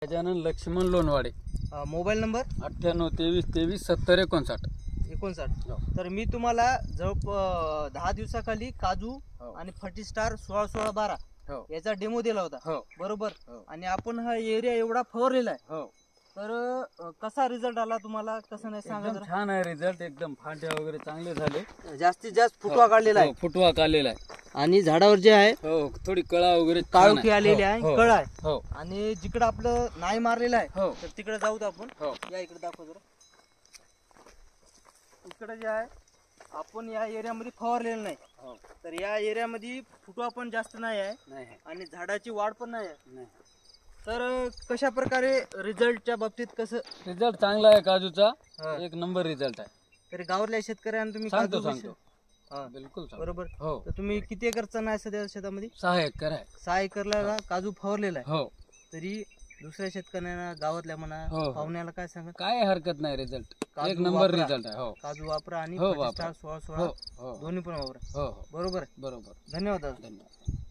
Gajanan Laxman Lonwade, mobile number 9823237059. तर मी तुम्हाला जवळ 10 दिवसाखाली काजू आणि फटीस्टार 16-16-12 याचा डेमो दिला होता, बरोबर. आणि आपण हा एरिया एवढा फवारलेला आहे, तर कसा रिझल्ट आला तुम्हाला, कसं नाही सांगा जरा. छान आहे रिझल्ट, एकदम फांद्या वगैरे चांगले झाले, जास्तीत जास्त फुटवा काढलेला आहे, फुटवा काढलेला आहे. आणि झाडावर जे आहे थोडी कळा वगैरे काळोखी आलेली आहे, कळ आहे. हो. आणि जिकडं आपलं नाही मारलेलं आहे, तर तिकडे जाऊ आपण. या इकडे दाखव जरा. इकडे जे आहे आपण या एरियामध्ये फवारलेलं नाही, तर या एरियामध्ये फुटवा पण जास्त नाही आहे आणि झाडाची वाढ पण नाही आहे. तर कशा प्रकारे रिझल्टच्या बाबतीत कसं रिझल्ट चांगला आहे काजूचा, एक नंबर रिझल्ट आहे. तरी गावातल्या शेतकऱ्यांना तुम्ही सांगतो बिलकुल बरोबर. हो. तर तुम्ही किती एकरचा नाही सध्या शेतामध्ये? 6 एकर आहे. 6 एकरला काजू फवारलेला आहे. हो. तरी दुसऱ्या शेतकऱ्यांना, गावातल्या म्हणा, पाहुण्याला काय सांगा? काय हरकत नाही, रिझल्ट एक नंबर रिझल्ट आहे. काजू वापरा आणि 16-16 दोन्ही पण वापरा. बरोबर. धन्यवाद. धन्यवाद.